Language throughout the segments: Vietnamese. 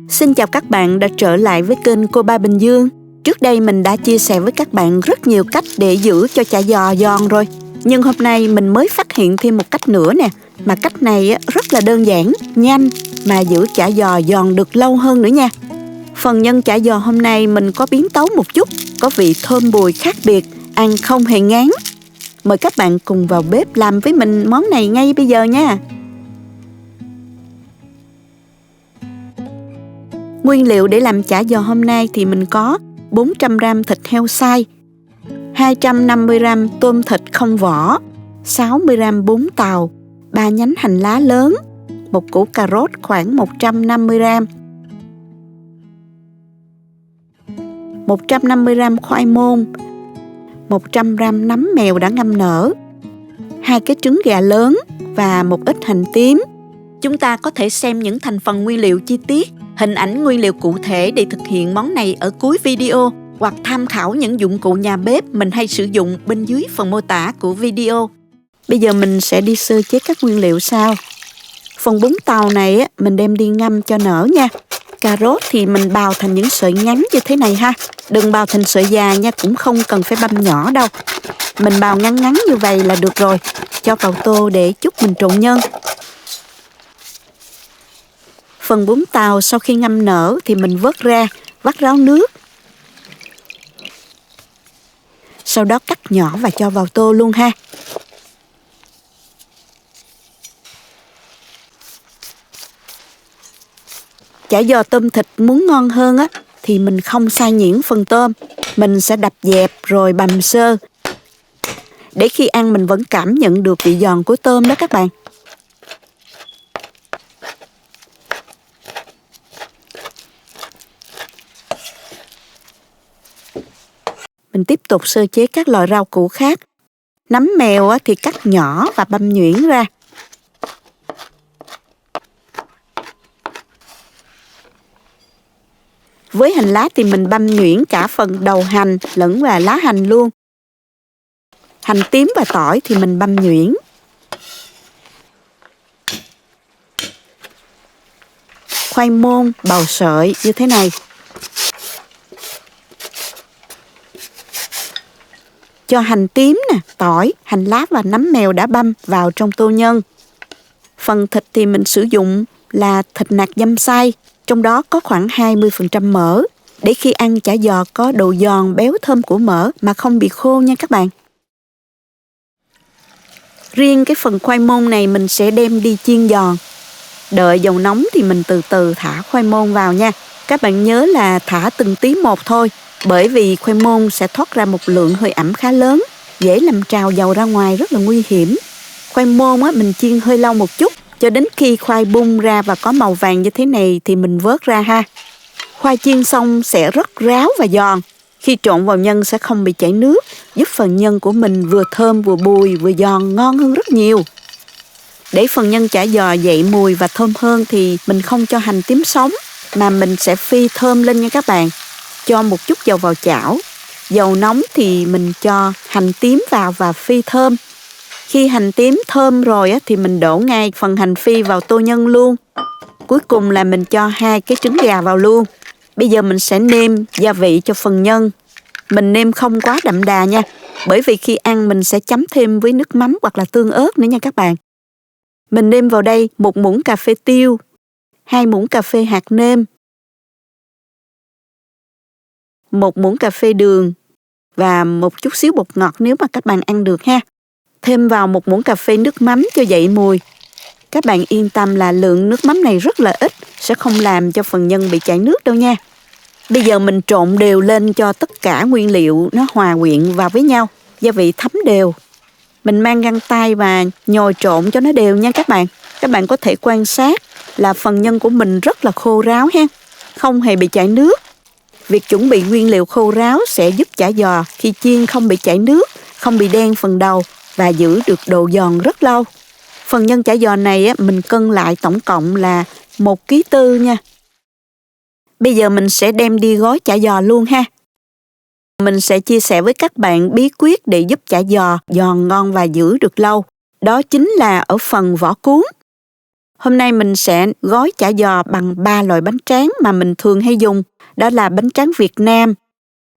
Xin chào các bạn đã trở lại với kênh Cô Ba Bình Dương. Trước đây mình đã chia sẻ với các bạn rất nhiều cách để giữ cho chả giò giòn rồi. Nhưng hôm nay mình mới phát hiện thêm một cách nữa nè. Mà cách này rất là đơn giản, nhanh mà giữ chả giò giòn được lâu hơn nữa nha. Phần nhân chả giò hôm nay mình có biến tấu một chút, có vị thơm bùi khác biệt, ăn không hề ngán. Mời các bạn cùng vào bếp làm với mình món này ngay bây giờ nha. Nguyên liệu để làm chả giò hôm nay thì mình có 400g thịt heo xay, 250g tôm thịt không vỏ, 60g bún tàu, 3 nhánh hành lá lớn, một củ cà rốt khoảng 150g, 150g khoai môn, 100g nấm mèo đã ngâm nở, 2 cái trứng gà lớn và một ít hành tím. Chúng ta có thể xem những thành phần nguyên liệu chi tiết, hình ảnh nguyên liệu cụ thể để thực hiện món này ở cuối video, hoặc tham khảo những dụng cụ nhà bếp mình hay sử dụng bên dưới phần mô tả của video. Bây giờ mình sẽ đi sơ chế các nguyên liệu sau. Phần bún tàu này mình đem đi ngâm cho nở nha. Cà rốt thì mình bào thành những sợi ngắn như thế này ha. Đừng bào thành sợi dài nha, cũng không cần phải băm nhỏ đâu. Mình bào ngắn ngắn như vậy là được rồi. Cho vào tô để chút mình trộn nhân. Phần bún tàu sau khi ngâm nở thì mình vớt ra, vắt ráo nước. Sau đó cắt nhỏ và cho vào tô luôn ha. Chả giò tôm thịt muốn ngon hơn thì mình không xay nhuyễn phần tôm. Mình sẽ đập dẹp rồi bằm sơ. Để khi ăn mình vẫn cảm nhận được vị giòn của tôm đó các bạn. Mình tiếp tục sơ chế các loại rau củ khác. Nấm mèo thì cắt nhỏ và băm nhuyễn ra. Với hành lá thì mình băm nhuyễn cả phần đầu hành lẫn và lá hành luôn. Hành tím và tỏi thì mình băm nhuyễn. Khoai môn bào sợi như thế này. Cho hành tím tỏi, hành lá và nấm mèo đã băm vào trong tô nhân. Phần thịt thì mình sử dụng là thịt nạc dăm xay, trong đó có khoảng 20% mỡ, để khi ăn chả giò có độ giòn béo thơm của mỡ mà không bị khô nha các bạn. Riêng cái phần khoai môn này mình sẽ đem đi chiên giòn. Đợi dầu nóng thì mình từ từ thả khoai môn vào nha. Các bạn nhớ là thả từng tí một thôi, bởi vì khoai môn sẽ thoát ra một lượng hơi ẩm khá lớn, dễ làm trào dầu ra ngoài, rất là nguy hiểm. Khoai môn mình chiên hơi lâu một chút, cho đến khi khoai bung ra và có màu vàng như thế này thì mình vớt ra ha. Khoai chiên xong sẽ rất ráo và giòn. Khi trộn vào nhân sẽ không bị chảy nước, giúp phần nhân của mình vừa thơm vừa bùi vừa giòn ngon hơn rất nhiều. Để phần nhân chả giò dậy mùi và thơm hơn thì mình không cho hành tím sống, mà mình sẽ phi thơm lên nha các bạn. Cho một chút dầu vào chảo. Dầu nóng thì mình cho hành tím vào và phi thơm. Khi hành tím thơm rồi thì mình đổ ngay phần hành phi vào tô nhân luôn. Cuối cùng là mình cho 2 cái trứng gà vào luôn. Bây giờ mình sẽ nêm gia vị cho phần nhân. Mình nêm không quá đậm đà nha, bởi vì khi ăn mình sẽ chấm thêm với nước mắm hoặc là tương ớt nữa nha các bạn. Mình nêm vào đây 1 muỗng cà phê tiêu, 2 muỗng cà phê hạt nêm, 1 muỗng cà phê đường và một chút xíu bột ngọt nếu mà các bạn ăn được ha. Thêm vào 1 muỗng cà phê nước mắm cho dậy mùi. Các bạn yên tâm là lượng nước mắm này rất là ít, sẽ không làm cho phần nhân bị chảy nước đâu nha. Bây giờ mình trộn đều lên cho tất cả nguyên liệu nó hòa quyện vào với nhau, gia vị thấm đều. Mình mang găng tay và nhồi trộn cho nó đều nha các bạn. Các bạn có thể quan sát là phần nhân của mình rất là khô ráo ha, không hề bị chảy nước. Việc chuẩn bị nguyên liệu khô ráo sẽ giúp chả giò khi chiên không bị chảy nước, không bị đen phần đầu và giữ được độ giòn rất lâu. Phần nhân chả giò này mình cân lại tổng cộng là 1,4 kg nha. Bây giờ mình sẽ đem đi gói chả giò luôn ha. Mình sẽ chia sẻ với các bạn bí quyết để giúp chả giò giòn ngon và giữ được lâu. Đó chính là ở phần vỏ cuốn. Hôm nay mình sẽ gói chả giò bằng 3 loại bánh tráng mà mình thường hay dùng. Đó là bánh tráng Việt Nam,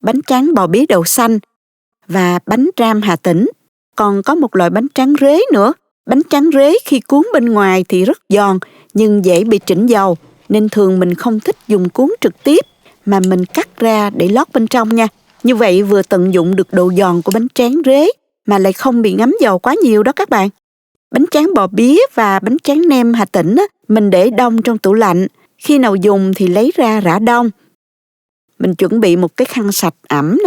bánh tráng bò bía đậu xanh và bánh ram Hà Tĩnh. Còn có một loại bánh tráng rế nữa. Bánh tráng rế khi cuốn bên ngoài thì rất giòn nhưng dễ bị trĩnh dầu, nên thường mình không thích dùng cuốn trực tiếp mà mình cắt ra để lót bên trong nha. Như vậy vừa tận dụng được độ giòn của bánh tráng rế mà lại không bị ngấm dầu quá nhiều đó các bạn. Bánh tráng bò bía và bánh tráng nem Hà Tĩnh mình để đông trong tủ lạnh. Khi nào dùng thì lấy ra rã đông. Mình chuẩn bị một cái khăn sạch ẩm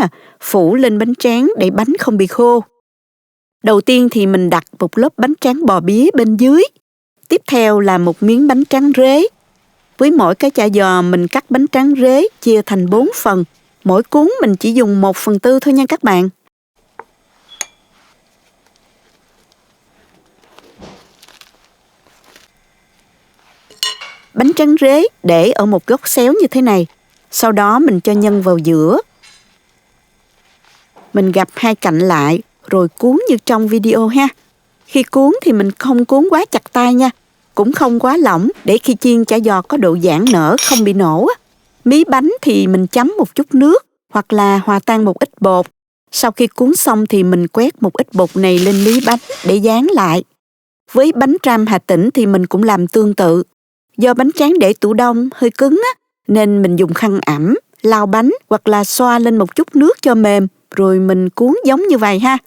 phủ lên bánh tráng để bánh không bị khô. Đầu tiên thì mình đặt một lớp bánh tráng bò bía bên dưới. Tiếp theo là một miếng bánh tráng rế. Với mỗi cái chả giò mình cắt bánh tráng rế chia thành 4 phần. Mỗi cuốn mình chỉ dùng 1/4 thôi nha các bạn. Bánh tráng rế để ở một góc xéo như thế này. Sau đó mình cho nhân vào giữa. Mình gập hai cạnh lại rồi cuốn như trong video ha. Khi cuốn thì mình không cuốn quá chặt tay nha, cũng không quá lỏng để khi chiên chả giò có độ giãn nở không bị nổ. Mí bánh thì mình chấm một chút nước hoặc là hòa tan một ít bột. Sau khi cuốn xong thì mình quét một ít bột này lên mí bánh để dán lại. Với bánh ram Hà Tĩnh thì mình cũng làm tương tự. Do bánh tráng để tủ đông hơi cứng nên mình dùng khăn ẩm, lau bánh hoặc là xoa lên một chút nước cho mềm rồi mình cuốn giống như vậy ha.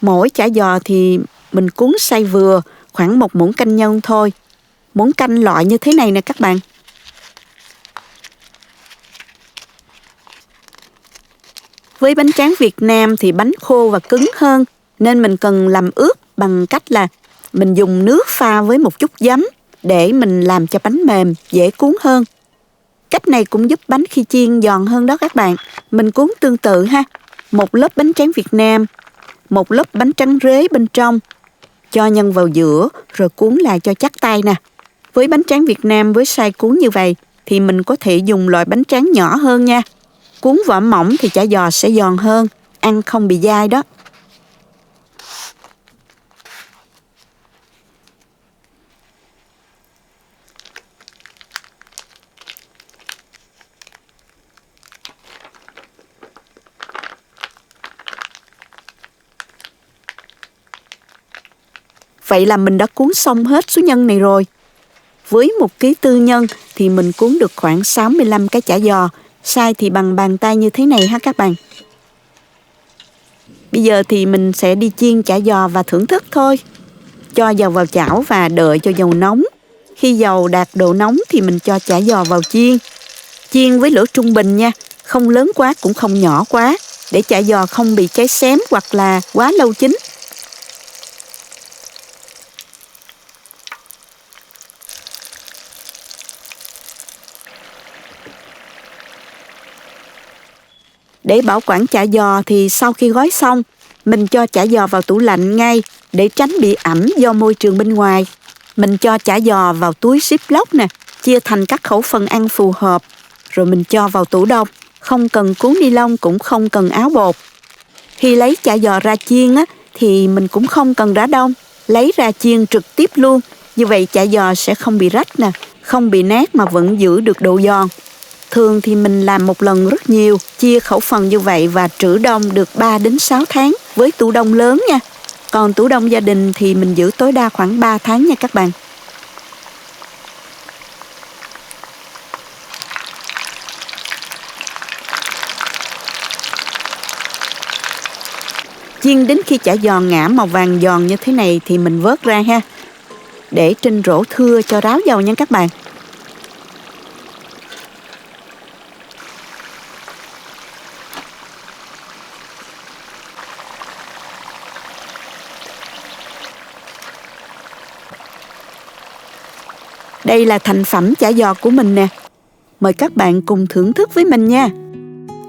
Mỗi chả giò thì mình cuốn xay vừa, khoảng 1 muỗng canh nhân thôi. Muỗng canh loại như thế này nè các bạn. Với bánh tráng Việt Nam thì bánh khô và cứng hơn, nên mình cần làm ướp bằng cách là mình dùng nước pha với một chút giấm để mình làm cho bánh mềm, dễ cuốn hơn. Cách này cũng giúp bánh khi chiên giòn hơn đó các bạn. Mình cuốn tương tự ha. Một lớp bánh tráng Việt Nam, một lớp bánh tráng rế bên trong, cho nhân vào giữa rồi cuốn lại cho chắc tay nè. Với bánh tráng Việt Nam với size cuốn như vậy thì mình có thể dùng loại bánh tráng nhỏ hơn nha. Cuốn vỏ mỏng thì chả giò sẽ giòn hơn, ăn không bị dai đó. Vậy là mình đã cuốn xong hết số nhân này rồi. Với 1 ký tư nhân thì mình cuốn được khoảng 65 cái chả giò, size thì bằng bàn tay như thế này ha các bạn. Bây giờ thì mình sẽ đi chiên chả giò và thưởng thức thôi. Cho dầu vào chảo và đợi cho dầu nóng. Khi dầu đạt độ nóng thì mình cho chả giò vào chiên. Chiên với lửa trung bình nha, không lớn quá cũng không nhỏ quá, để chả giò không bị cháy xém hoặc là quá lâu chín. Để bảo quản chả giò thì sau khi gói xong, mình cho chả giò vào tủ lạnh ngay để tránh bị ẩm do môi trường bên ngoài. Mình cho chả giò vào túi Ziploc nè, chia thành các khẩu phần ăn phù hợp, rồi mình cho vào tủ đông. Không cần cuốn ni lông cũng không cần áo bột. Khi lấy chả giò ra chiên thì mình cũng không cần rã đông, lấy ra chiên trực tiếp luôn. Như vậy chả giò sẽ không bị rách nè, không bị nát mà vẫn giữ được độ giòn. Thường thì mình làm một lần rất nhiều, chia khẩu phần như vậy và trữ đông được 3 đến 6 tháng với tủ đông lớn nha. Còn tủ đông gia đình thì mình giữ tối đa khoảng 3 tháng nha các bạn. Chiên đến khi chả giò ngả màu vàng giòn như thế này thì mình vớt ra ha. Để trên rổ thưa cho ráo dầu nha các bạn. Đây là thành phẩm chả giò của mình nè. Mời các bạn cùng thưởng thức với mình nha.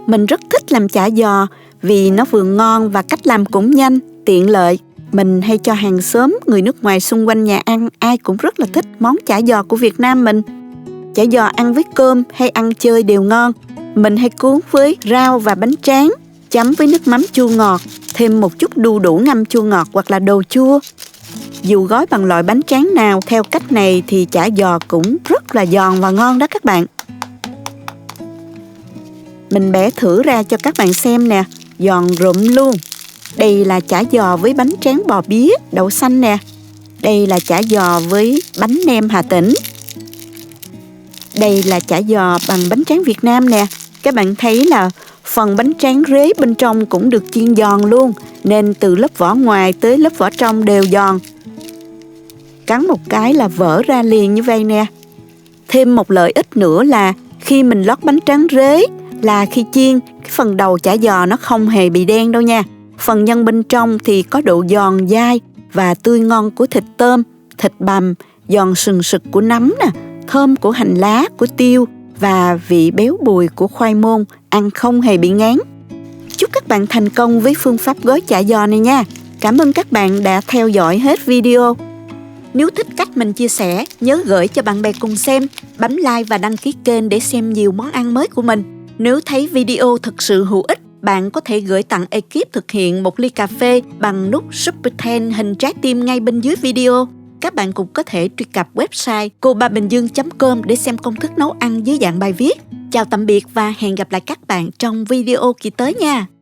Mình rất thích làm chả giò vì nó vừa ngon và cách làm cũng nhanh, tiện lợi. Mình hay cho hàng xóm, người nước ngoài xung quanh nhà ăn, ai cũng rất là thích món chả giò của Việt Nam mình. Chả giò ăn với cơm hay ăn chơi đều ngon. Mình hay cuốn với rau và bánh tráng, chấm với nước mắm chua ngọt, thêm một chút đu đủ ngâm chua ngọt hoặc là đồ chua. Dù gói bằng loại bánh tráng nào, theo cách này thì chả giò cũng rất là giòn và ngon đó các bạn. Mình bẻ thử ra cho các bạn xem nè, giòn rụm luôn. Đây là chả giò với bánh tráng bò bía, đậu xanh nè. Đây là chả giò với bánh nem Hà Tĩnh. Đây là chả giò bằng bánh tráng Việt Nam nè. Các bạn thấy là phần bánh tráng rế bên trong cũng được chiên giòn luôn, nên từ lớp vỏ ngoài tới lớp vỏ trong đều giòn. Cắn một cái là vỡ ra liền như vậy nè. Thêm một lợi ích nữa là khi mình lót bánh tráng rế là khi chiên, cái phần đầu chả giò nó không hề bị đen đâu nha. Phần nhân bên trong thì có độ giòn dai và tươi ngon của thịt tôm, thịt bằm, giòn sừng sực của nấm nè, thơm của hành lá, của tiêu và vị béo bùi của khoai môn, ăn không hề bị ngán. Chúc các bạn thành công với phương pháp gói chả giò này nha. Cảm ơn các bạn đã theo dõi hết video. Nếu thích cách mình chia sẻ, nhớ gửi cho bạn bè cùng xem, bấm like và đăng ký kênh để xem nhiều món ăn mới của mình. Nếu thấy video thực sự hữu ích, bạn có thể gửi tặng ekip thực hiện một ly cà phê bằng nút Super Thanks hình trái tim ngay bên dưới video. Các bạn cũng có thể truy cập website cobabinhdương.com để xem công thức nấu ăn dưới dạng bài viết. Chào tạm biệt và hẹn gặp lại các bạn trong video kỳ tới nha!